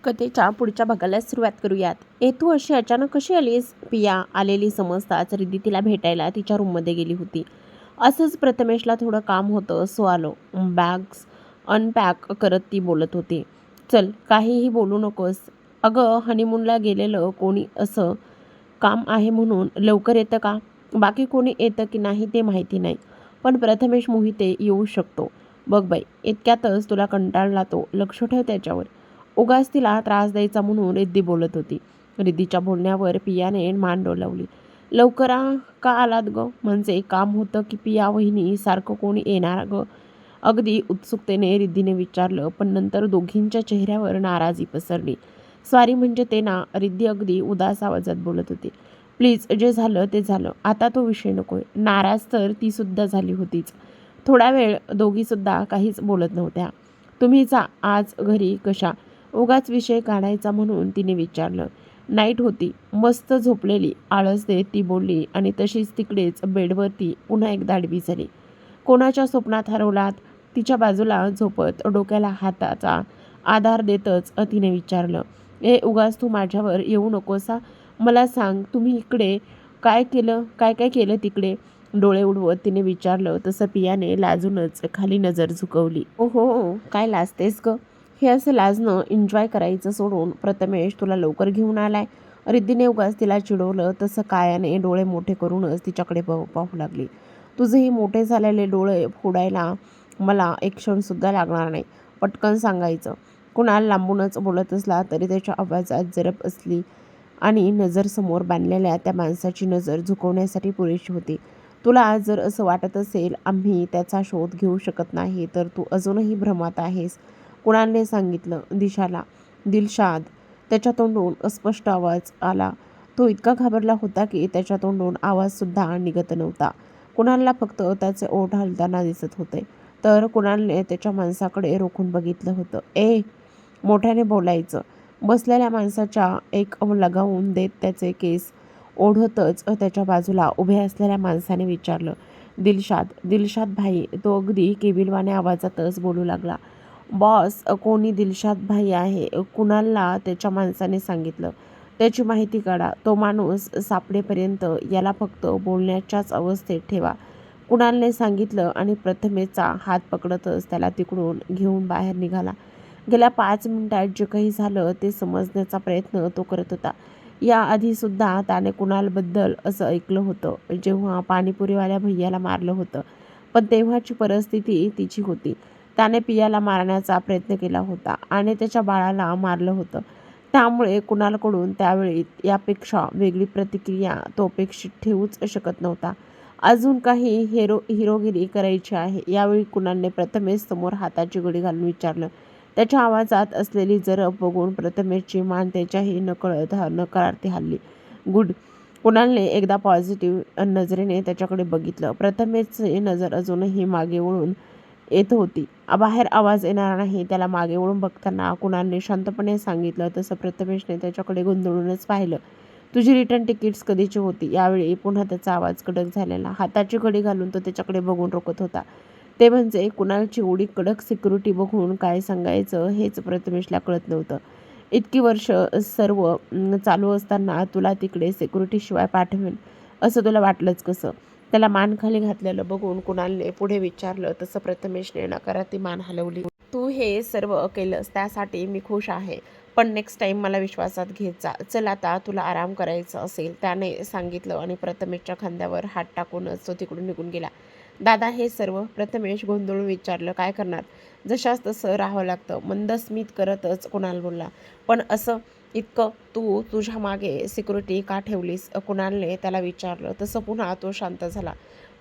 कथेच्या पुढच्या भागाला सुरुवात करूयात. तू अशी अचानक कशी आलीस? पिया आलेली समजताच रिद्धी तिला भेटायला तिच्या रूममध्ये गेली होती. असंच प्रथमेशला थोडं काम होतं सो आलो. बॅग्स अनपॅक करत ती बोलत होती. चल काहीही बोलू नकोस. अगं हनीमूनला गेलेलं कोणी असं काम आहे म्हणून लवकर येतं का? बाकी कोणी येतं की नाही ते माहिती नाही, पण प्रथमेश मोहिते येऊ शकतो. बघ बाई, इतक्यातच तुला कंटाळला तो. लक्ष ठेव त्याच्यावर. उगाच तिला त्रास द्यायचा म्हणून रिद्धी बोलत होती. रिद्धीच्या बोलण्यावर पियाने मान डोलावली. लवकर का आलात ग? म्हणजे काम होतं की पिया वहिनी सारखं कोणी येणार ग? अगदी उत्सुकतेने रिद्धीने विचारलं, पण नंतर दोघींच्या चेहऱ्यावर नाराजी पसरली. सॉरी म्हणजे ते ना, रिद्धी अगदी उदास आवाजात बोलत होती. प्लीज, जे झालं ते झालं. आता तो विषय नकोय. नाराज तर ती सुद्धा झाली होतीच. थोडा वेळ दोघीसुद्धा काहीच बोलत नव्हत्या. तुम्ही जा आज घरी. कशा? उगाच विषय काढायचा म्हणून तिने विचारलं. नाईट होती. मस्त झोपलेली. आळस देत ती बोलली आणि तशीच तिकडेच बेडवरती पुन्हा एकदा आडवी झाली. कोणाच्या स्वप्नात हरवलात? तिच्या बाजूला झोपत डोक्याला हाताचा आधार देतच तिने विचारलं. उगाच तू माझ्यावर येऊ नकोसा. मला सांग, तुम्ही इकडे काय केलं? काय काय केलं तिकडे? डोळे उडवत तिने विचारलं. तसं पियाने लाजूनच खाली नजर झुकवली. ओ हो, काय लाजतेस ग? हे असं लाजणं एन्जॉय करायचं सोडून प्रथमेश तुला लवकर घेऊन आलाय. रिद्धीने उगाच तिला चिडवलं. तसं कायाने डोळे मोठे करूनच तिच्याकडे पाहू लागली. तुझेही मोठे झालेले डोळे फोडायला मला एक क्षणसुद्धा लागणार नाही. पटकन सांगायचं. कुणाल लांबूनच बोलत असला तरी त्याच्या आवाजात जरब असली आणि नजर समोर बांधलेल्या त्या माणसाची नजर झुकवण्यासाठी पुरेशी होती. तुला जर असं वाटत असेल आम्ही त्याचा शोध घेऊ शकत नाही तर तू अजूनही भ्रमात आहेस. कुणालने सांगितलं. दिलशाद. त्याच्या तोंडून अस्पष्ट आवाज आला. तो इतका घाबरला होता की त्याच्या तोंडून आवाजसुद्धा निघत नव्हता. कुणालला फक्त त्याचे ओठ हलताना दिसत होते. तर कुणालने त्याच्या माणसाकडे रोखून बघितलं होतं. मोठ्याने बोलायचं. बसलेल्या माणसाच्या एक लगावून देत त्याचे केस ओढतच त्याच्या बाजूला उभे असलेल्या माणसाने विचारलं. दिलशाद भाई. तो अगदी केबिलवाण्या आवाजातच बोलू लागला. बॉस, कोणी दिलशाद भाई आहे. कुणालला त्याच्या माणसाने सांगितलं. त्याची माहिती काढा. तो माणूस सापडेपर्यंत याला फक्त बोलण्याच्याच अवस्थेत ठेवा. कुणालने सांगितलं आणि प्रथमेशचा हात पकडतच त्याला तिकडून घेऊन बाहेर निघाला. गेल्या 5 मिनिटात जे काही झालं ते समजण्याचा प्रयत्न तो करत होता. याआधीसुद्धा त्याने कुणालबद्दल असं ऐकलं होतं, जेव्हा पाणीपुरीवाल्या भैयाला मारलं होतं. पण तेव्हाची परिस्थिती तिची होती. त्याने पियाला मारण्याचा प्रयत्न केला होता आणि त्याच्या बाळाला मारलं होतं. त्यामुळे कुणालकडून त्यावेळी यापेक्षा वेगळी प्रतिक्रिया तो अपेक्षित ठेवूच शकत नव्हता. अजून काही हिरोगिरी करायची आहे. यावेळी कुणालने प्रथमेश समोर हाताची घडी घालून विचारलं. त्याच्या आवाजात असलेली जरब बघून प्रथमेशची मान त्याच्याही नकळत नकारार्थी हलली. गुड. कुणालने एकदा पॉझिटिव्ह नजरेने त्याच्याकडे बघितलं. प्रथमेशची नजर अजूनही मागे वळून येत होती. बाहेर आवाज येणार नाही. त्याला मागे वळून बघताना कुणालने शांतपणे सांगितलं. तसं प्रथमेशने त्याच्याकडे गोंधळूनच पाहिलं. तुझी रिटर्न तिकीट्स कधीची होती? यावेळी पुन्हा त्याचा आवाज कडक झालेला. हाताची घडी घालून तो त्याच्याकडे बघून रोखत होता. ते म्हणजे कुणालची एवढी कडक सिक्युरिटी बघून काय सांगायचं हेच प्रथमेशला कळत नव्हतं. इतकी वर्ष सर्व चालू असताना तुला तिकडे सिक्युरिटीशिवाय पाठवेन असं तुला वाटलंच कसं? त्याला मान खाली घातलेलं बघून कुणालने पुढे विचारलं. तसं प्रथमेशने नकारार्थी मान हलवली. तू हे सर्व केलंस त्यासाठी मी खुश आहे, पण नेक्स्ट टाईम मला विश्वासात घेत जा. चल आता तुला आराम करायचा असेल, त्याने सांगितलं आणि प्रथमेशच्या खांद्यावर हात टाकूनच तो तिकडून निघून गेला. दादा हे सर्व? प्रथमेश गोंधळून विचारलं. काय करणार? जशास तसं राहावं लागतं. मंदस्मित करतच कुणाल बोलला. पण असं इतकं तू तुझ्या मागे सिक्युरिटी का ठेवलीस? कुणालने त्याला विचारलं. तसं पुन्हा तो शांत झाला.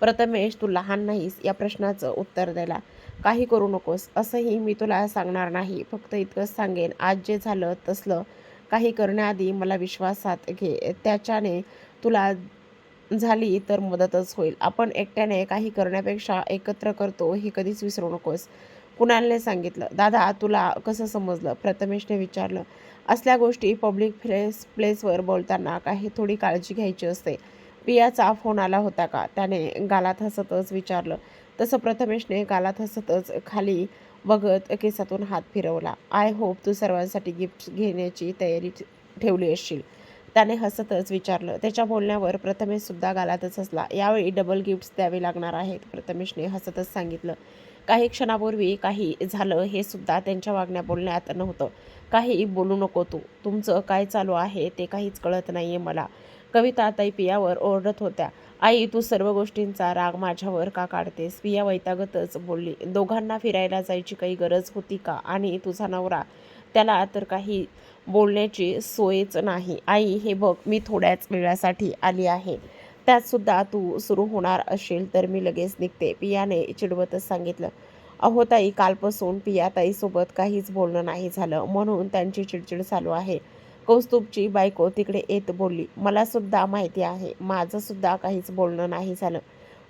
प्रथमेश, तू लहान नाहीस या प्रश्नाचं उत्तर द्यायला. काही करू नकोस असंही मी तुला सांगणार नाही. फक्त इतकंच सांगेन, आज जे झालं तसलं काही करण्याआधी मला विश्वासात घे. त्याच्याने तुला झाली तर मदतच होईल. आपण एकट्याने काही करण्यापेक्षा एकत्र करतो हे कधीच विसरू नकोस, कुणालने सांगितलं. दादा तुला कसं समजलं? प्रथमेशने विचारलं. असल्या गोष्टी पब्लिक प्लेसवर बोलताना काही थोडी काळजी घ्यायची असते. पियाचा फोन आला होता का? त्याने गालात हसतच विचारलं. तसं प्रथमेशने गालात हसतच खाली बघत केसातून हात फिरवला. आय होप तू सर्वांसाठी गिफ्ट घेण्याची तयारी ठेवली असशील, त्याने हसतच विचारलं. त्याच्या बोलण्यावर प्रथमेशसुद्धा गालातच हसला. यावेळी डबल गिफ्ट्स द्यावे लागणार आहेत, प्रथमेशने हसतच सांगितलं. काही क्षणापूर्वी काही झालं हे सुद्धा त्यांच्या वागण्या बोलण्यात नव्हतं. काही बोलू नको तू. तुमचं काय चालू आहे ते काहीच कळत नाहीये मला. कविता ताई पियावर ओरडत होत्या. आई तू सर्व गोष्टींचा राग माझ्यावर का काढतेस? पिया वैतागतच बोलली. दोघांना फिरायला जायची काही गरज होती का? आणि तुझा नवरा, त्याला तर काही बोलण्याची सोयच नाही. आई हे बघ, मी थोड्याच वेळासाठी आली आहे. त्यात सुद्धा तू सुरू होणार असेल तर मी लगेच निघते, पियाने चिडवतच सांगितलं. अहो ताई, कालपासून पिया ताईसोबत काहीच बोलणं नाही झालं म्हणून त्यांची चिडचिड चालू आहे. कौस्तुभची बायको तिकडे येत बोलली. मला सुद्धा माहिती आहे, माझं सुद्धा काहीच बोलणं नाही झालं,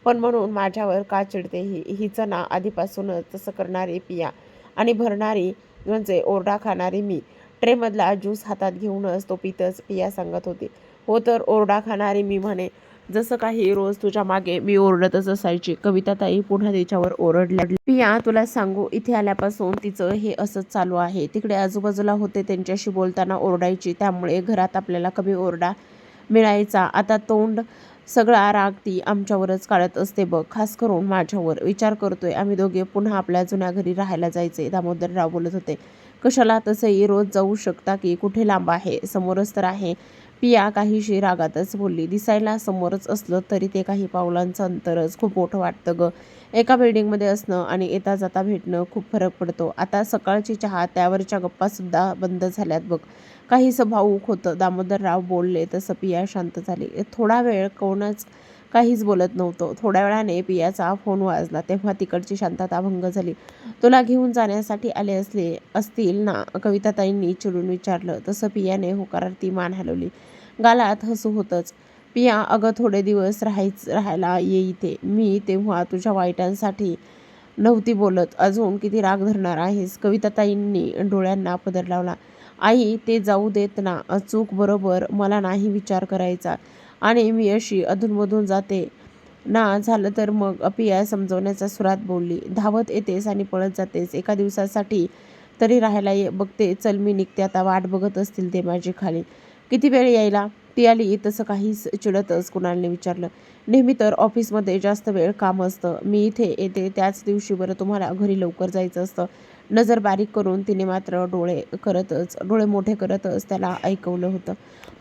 पण म्हणून माझ्यावर का चिडते ही? हिचं ना आधीपासूनच तसं करणारी पिया आणि भरणारी म्हणजे ओरडा खाणारी मी. ट्रेमधला ज्यूस हातात घेऊनच तो पितच पिया सांगत होती. हो तर ओरडा खाणारी मी म्हणे. जसं काही रोज तुझ्या मागे मी ओरडतच असायची. कविताताई पुन्हा तिच्यावर ओरडल्या. पिया तुला सांगू, इथे आल्यापासून तिचं हे असंच चालू आहे. तिकडे आजूबाजूला होते त्यांच्याशी बोलताना ओरडायची, त्यामुळे घरात आपल्याला कमी ओरडा मिळायचा. आता तोंड सगळा राग ती आमच्यावरच काढत असते बघ, खास करून माझ्यावर. विचार करतोय आम्ही दोघे पुन्हा आपल्या जुन्या घरी राहायला जायचे, दामोदरराव बोलत होते. कशाला? तसंही रोज जाऊ शकता की? कुठे लांब आहे? समोरच तर आहे, पिया काहीशी रागातच बोलली. दिसायला समोरच असलं तरी ते काही पावलांचं अंतरच खूप मोठं वाटतं ग. एका बिल्डिंगमध्ये असणं आणि येता जाता भेटणं खूप फरक पडतो. आता सकाळची चहा त्यावरच्या गप्पासुद्धा बंद झाल्यात बघ. काहीसं भावूक होतं. दामोदरराव बोलले तसं पिया शांत झाली. थोडा वेळ कोणच काहीच बोलत नव्हतं. थोड्या वेळाने पियाचा फोन वाजला, तेव्हा तिकडची शांतता भंग झाली. तुला घेऊन जाण्यासाठी आले असतील ना? कविताताईंनी चिडून विचारलं. तसं पियाने होकारार्थी मान हलवली. गालात हसू होतंच. पिया अगं थोडे दिवस राहायला ये इथे. मी तेव्हा तुझ्या वाईटांसाठी नव्हती बोलत, अजून किती राग धरणार आहेस? कविताताईंनी डोळ्यांना पदर लावला. आई ते जाऊ देत ना, चूक बरोबर मला नाही विचार करायचा आणि मी अशी अधूनमधून जाते ना, झालं तर मग. पिया समजवण्याच्या सुरात बोलली. धावत येतेस आणि पळत जातेस. एका दिवसासाठी तरी राहायला ये. बघते चल मी निघते आता, वाट बघत असतील ते माझी खाली. किती वेळ यायला? ती आली तसं काहीच चिडतच कुणालने विचारलं. नेहमी तर ऑफिसमध्ये जास्त वेळ काम असतं, मी इथे येते त्याच दिवशी बरं तुम्हाला घरी लवकर जायचं असतं. नजर बारीक करून तिने मात्र डोळे मोठे करतच त्याला ऐकवलं होतं.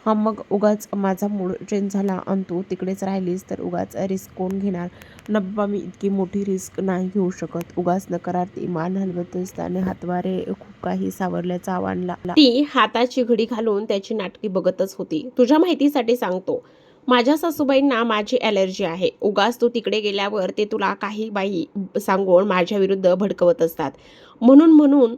हा मग उगाच माझा मूड चेंज झाला आणि तू तिकडेच राहिलीस तर उगाच रिस्क कोण घेणार? न बाबा, मी इतकी मोठी रिस्क नाही घेऊ शकत. उगाच नकारार्थी मान हलवतच त्याने हातवारे खूप काही सावरल्याचा आव्हान लागला. ती हाताची घडी घालून त्याची नाटकी बघतच होती. तुझ्या माहितीसाठी सांगतो, माझ्या सासूबाईंना माझी ॲलर्जी आहे. उगाच तू तिकडे गेल्यावर ते तुला काही बाई सांगून माझ्या विरुद्ध भडकवत असतात, म्हणून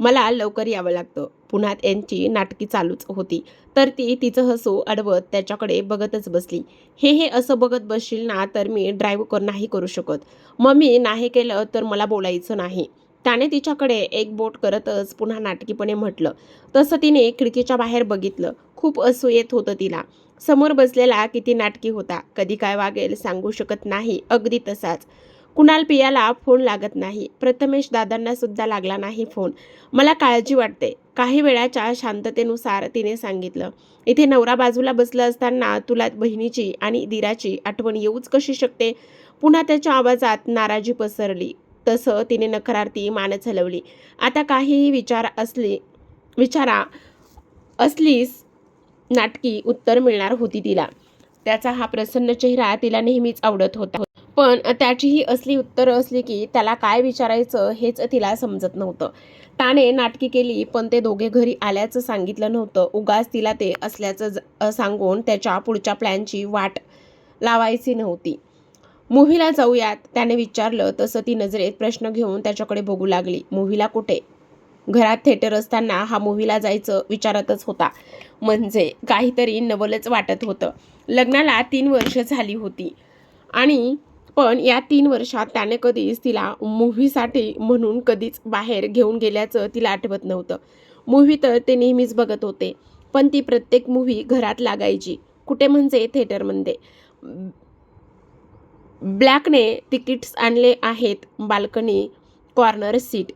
मला लवकर यावं लागतं. पुन्हा त्यांची नाटकी चालूच होती. तर ती तिचं हसू अडवत त्याच्याकडे बघतच बसली. हे असं बघत बसशील ना तर मी ड्राईव्ह नाही करू शकत. मग मी नाही केलं तर मला बोलायचं नाही. त्याने तिच्याकडे एक बोट करतच पुन्हा नाटकीपणे म्हटलं. तसं तिने खिडकीच्या बाहेर बघितलं. खूप असू येत होतं तिला. समोर बसलेला किती नाटकी होता. कधी काय वागेल सांगू शकत नाही. अगदी तसाच. कुणाल पियाला फोन लागत नाही. प्रथमेश दादांना सुद्धा लागला नाही फोन. मला काळजी वाटते, काही वेळाच्या शांततेनुसार तिने सांगितलं. इथे नवरा बाजूला बसला असताना तुला बहिणीची आणि दिराची आठवण येऊच कशी शकते? पुन्हा त्याच्या आवाजात नाराजी पसरली. तसं तिने नकारार्थी मानच हलवली. आता काहीही विचारा असलीस नाटकी उत्तर मिळणार होती तिला. त्याचा हा प्रसन्न चेहरा तिला नेहमीच आवडत होता. पण त्याची ही असली उत्तरं असली की त्याला काय विचारायचं हेच तिला समजत नव्हतं. त्याने नाटकी केली, पण ते दोघे घरी आल्याचं सांगितलं नव्हतं. उगाच तिला ते असल्याचं सांगून त्याच्या पुढच्या प्लॅनची वाट लावायची नव्हती. मूव्हीला जाऊयात, त्याने विचारलं. तसं ती नजरेत प्रश्न घेऊन त्याच्याकडे बघू लागली. मूव्हीला कुठे? घरात थिएटर असताना हा मूव्हीला जायचं विचारतच होता. म्हणजे काहीतरी नवलच वाटत होतं. लग्नाला 3 वर्ष झाली होती आणि पण या 3 वर्षात त्याने कधीच तिला मूव्हीसाठी म्हणून कधीच बाहेर घेऊन गेल्याचं तिला आठवत नव्हतं. मूव्ही तर ते नेहमीच बघत होते, पण ती प्रत्येक मूव्ही घरात लागायची. कुठे म्हणजे थिएटरमध्ये. ब्लॅकने तिकीट्स आणले आहेत, बाल्कनी कॉर्नर सीट.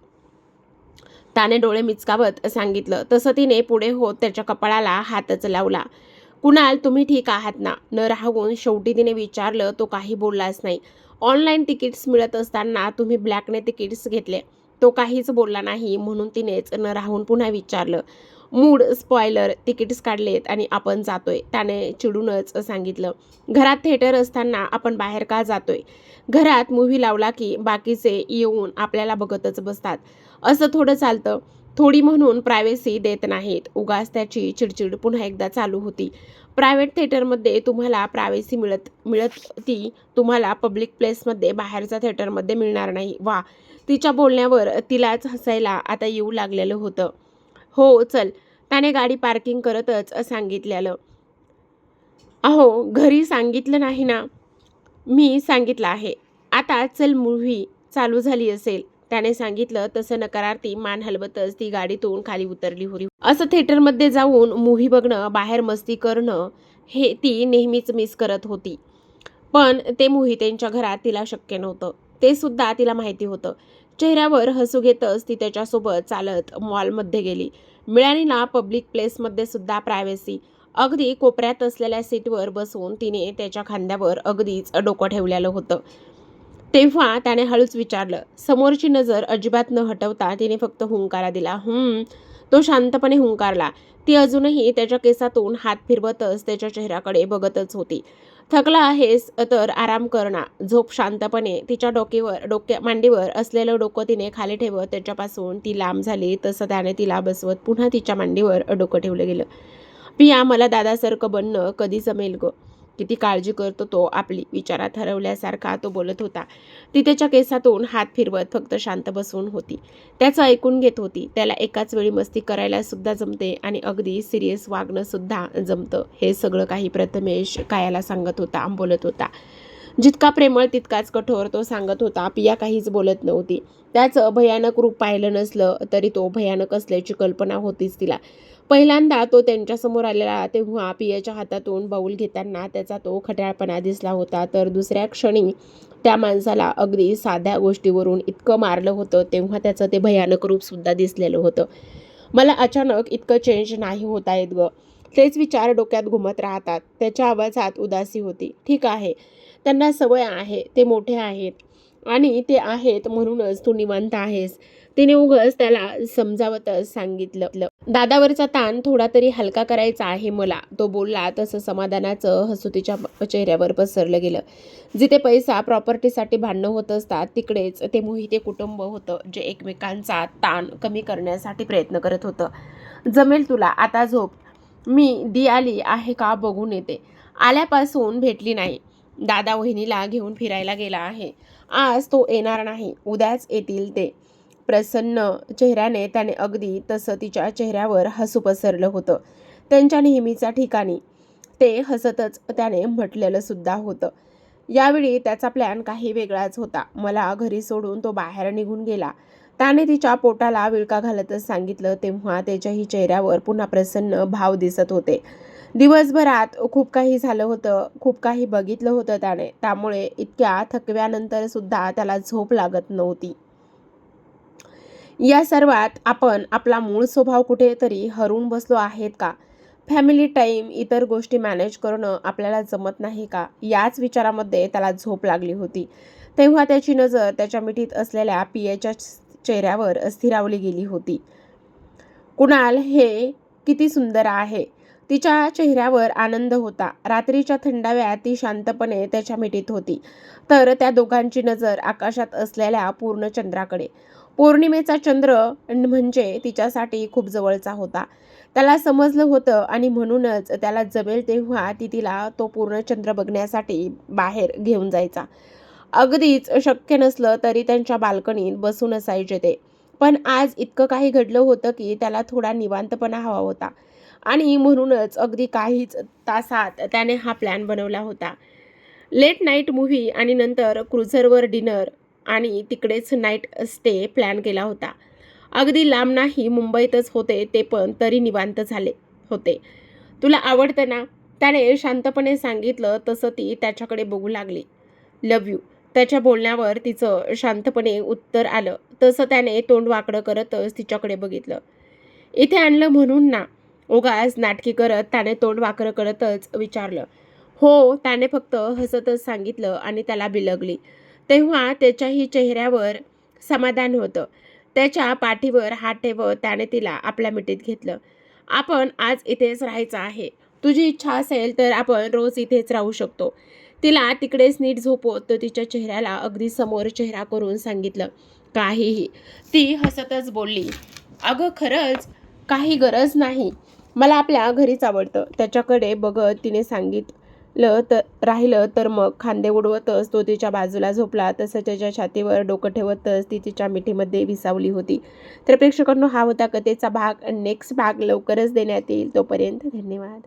त्याने डोळे मिचकावत सांगितलं. तसं तिने पुढे होत त्याच्या कपाळाला हातच लावला. कुणाल, तुम्ही ठीक आहात ना? न राहून शेवटी तिने विचारलं. तो काही बोललाच नाही. ऑनलाईन तिकीट्स मिळत असताना तुम्ही ब्लॅकने तिकीट्स घेतले. तो काहीच बोलला नाही, म्हणून तिनेच न राहून पुन्हा विचारलं. मूड स्पॉइलर, तिकीट्स काढलेत आणि आपण जातोय, त्याने चिडूनच सांगितलं. घरात थिएटर असताना आपण बाहेर का जातोय? घरात मूव्ही लावला की बाकीचे येऊन आपल्याला बघतच बसतात. असं थोडं चालतं. थोडी म्हणून प्रायव्हसी देत नाहीत. उगाच त्याची चिडचिड पुन्हा एकदा चालू होती. प्रायव्हेट थिएटरमध्ये तुम्हाला प्रायव्हसी मिळत ती तुम्हाला पब्लिक प्लेसमध्ये बाहेरच्या थिएटरमध्ये मिळणार नाही. वा. तिच्या बोलण्यावर तिलाच हसायला आता येऊ लागलेलं होतं. हो चल, त्याने गाडी पार्किंग करतच सांगितलेलं. अहो, घरी सांगितलं नाही ना? मी सांगितलं आहे. आता चल, मूव्ही चालू झाली असेल, त्याने सांगितलं. तसं नकारार्थी मान हलवतच ती गाडीतून खाली उतरली होती. असं थिएटरमध्ये जाऊन मूव्ही बघणं, बाहेर मस्ती करणं हे ती नेहमीच मिस करत होती. पण ते मूव्ही त्यांच्या घरात तिला शक्य नव्हतं. ते सुद्धा तिला माहिती होतं. चेहऱ्यावर हसू घेतच ती त्याच्यासोबत चालत मॉलमध्ये गेली. मिळाली ना पब्लिक प्लेसमध्ये सुद्धा प्रायव्हसी. अगदी कोपऱ्यात असलेल्या सीटवर बसून तिने त्याच्या खांद्यावर अगदीच डोकं ठेवलेलं होतं. तेव्हा त्याने हळूच विचारलं. समोरची नजर अजिबात न हटवता तिने फक्त हुंकारा दिला. तो शांतपणे हुंकारला. ती अजूनही त्याच्या केसातून हात फिरवतच त्याच्या चेहऱ्याकडे बघतच होती. थकला आहेस तर आराम कर ना. झोप शांतपणे. तिच्या मांडीवर असलेलं डोकं तिने खाली ठेवत त्याच्यापासून ती लांब झाली तसं त्याने तिला बसवत पुन्हा तिच्या मांडीवर डोकं ठेवलं गेलं. पिया, मला दादासारखं बनणं कधी जमेल ग? किती काळजी करतो तो आपली, विचारात हरवल्यासारखा तो बोलत होता. ती त्याच्या केसातून हात फिरवत फक्त शांत बसून होती. त्याचं ऐकून घेत होती. त्याला एकाच वेळी मस्ती करायला सुद्धा जमते आणि अगदी सिरियस वागणं सुद्धा जमतं. हे सगळं काही प्रथमेश कायाला सांगत होता, बोलत होता. जितका प्रेमळ तितकाच कठोर तो सांगत होता. पिया काहीच बोलत नव्हती. त्याचं भयानक रूप पाहिलं नसलं तरी तो भयानक असल्याची कल्पना होतीच तिला. पहिल्यांदा तो त्यांच्यासमोर आलेला तेव्हा पियाच्या हातातून बाऊल घेताना त्याचा तो खट्याळपणा दिसला होता. तर दुसऱ्या क्षणी त्या माणसाला अगदी साध्या गोष्टीवरून इतकं मारलं होतं तेव्हा त्याचं ते भयानक रूप सुद्धा दिसलेलं होतं. मला अचानक इतकं चेंज नाही होता येत ग. तेच विचार डोक्यात घुमत राहतात. त्याच्या आवाजात उदासी होती. ठीक आहे, त्यांना सवय आहे, ते मोठे आहेत आणि ते आहेत म्हणूनच तू निवांत आहेस, तिने उगाच त्याला समजावतच सांगितलं. दादावरचा ताण थोडा तरी हलका करायचा आहे मला, तो बोलला. तसं समाधानाचं हसू तिच्या चेहऱ्यावर पसरलं गेलं. जिथे पैसा प्रॉपर्टीसाठी भांडणं होत असतात तिकडेच ते मोहिते कुटुंब होतं जे एकमेकांचा ताण कमी करण्यासाठी प्रयत्न करत होतं. जमेल तुला, आता झोप. मी दी आली आहे का बघून येते. आल्यापासून भेटली नाही. दादा वहिनीला घेऊन फिरायला गेला आहे. आज तो येणार नाही, उद्याच येतील ते. प्रसन्न चेहऱ्याने त्याने अगदी तसं तिच्या चेहऱ्यावर हसू पसरलं होतं. त्यांच्या नेहमीच्या ठिकाणी ते हसतच त्याने म्हटलेलं सुद्धा होतं. यावेळी त्याचा प्लॅन काही वेगळाच होता. मला घरी सोडून तो बाहेर निघून गेला, त्याने तिच्या पोटाला विळका घालतच सांगितलं. तेव्हा त्याच्याही चेहऱ्यावर पुन्हा प्रसन्न भाव दिसत होते. दिवसभरात खूप काही झालं होतं, खूप काही बघितलं होतं त्याने. त्यामुळे इतक्या थकव्यानंतर सुद्धा त्याला झोप लागत नव्हती. या सर्वात आपण आपला मूळ स्वभाव कुठेतरी हरवून बसलो आहेत का? फॅमिली टाईम, इतर गोष्टी मॅनेज करणं आपल्याला जमत नाही का? याच विचारामध्ये त्याला झोप लागली होती. तेव्हा त्याची नजर त्याच्या मिठीत असलेल्या पियाच्या चेहऱ्यावर स्थिरावली गेली होती. कुणाल, हे किती सुंदर आहे. तिच्या चेहऱ्यावर आनंद होता. रात्रीच्या थंडाव्यात ती शांतपणे त्याच्या मिठीत होती. तर त्या दोघांची नजर आकाशात असलेल्या पूर्ण चंद्राकडे. पौर्णिमेचा चंद्र म्हणजे तिच्यासाठी खूप जवळचा होता. त्याला समजलं होतं आणि म्हणूनच त्याला जमेल तेव्हा ती तिला तो पूर्णचंद्र बघण्यासाठी बाहेर घेऊन जायचा. अगदीच शक्य नसलं तरी त्यांच्या बाल्कनीत बसून असायचे ते. पण आज इतकं काही घडलं होतं की त्याला थोडा निवांतपणा हवा होता आणि म्हणूनच अगदी काहीच तासात त्याने हा प्लॅन बनवला होता. लेट नाईट मूव्ही आणि नंतर क्रुझरवर डिनर आणि तिकडेच नाईट स्टे प्लॅन केला होता. अगदी लांब नाही, मुंबईतच होते ते, पण तरी निवांत झाले होते. तुला आवडतं ना, त्याने शांतपणे सांगितलं. तसं ती त्याच्याकडे बघू लागली. लव्ह यू, त्याच्या बोलण्यावर तिचं शांतपणे उत्तर आलं. तसं त्याने तोंड वाकडं करतच तिच्याकडे बघितलं. इथे आणलं म्हणून ना? उगाच नाटकी करत त्याने तोंड वाकडं करतच विचारलं. हो, त्याने फक्त हसतच सांगितलं आणि त्याला बिलगली. तेव्हा त्याच्याही चेहऱ्यावर समाधान होतं. त्याच्या पाठीवर हात ठेवत त्याने तिला आपल्या मिठीत घेतलं. आपण आज इथेच राहायचं आहे. तुझी इच्छा असेल तर आपण रोज इथेच राहू शकतो. तिला तिकडेच नीट झोपवत तो तिच्या चेहऱ्याला अगदी समोर चेहरा करून सांगितलं. काहीही. ती हसतच बोलली. अगं खरंच काही गरज नाही. मला आपल्या घरीच आवडतं. त्याच्याकडे बघत तिने सांगितलं तर राहिलं तर मग खांदे उडवतच तो तिच्या बाजूला झोपला. तसं त्याच्या छातीवर डोकं ठेवतच ती तिच्या मिठीमध्ये विसावली होती. तर प्रेक्षकांनो, हा होता कथेचा भाग. नेक्स्ट भाग लवकरच देण्यात येईल. तोपर्यंत धन्यवाद.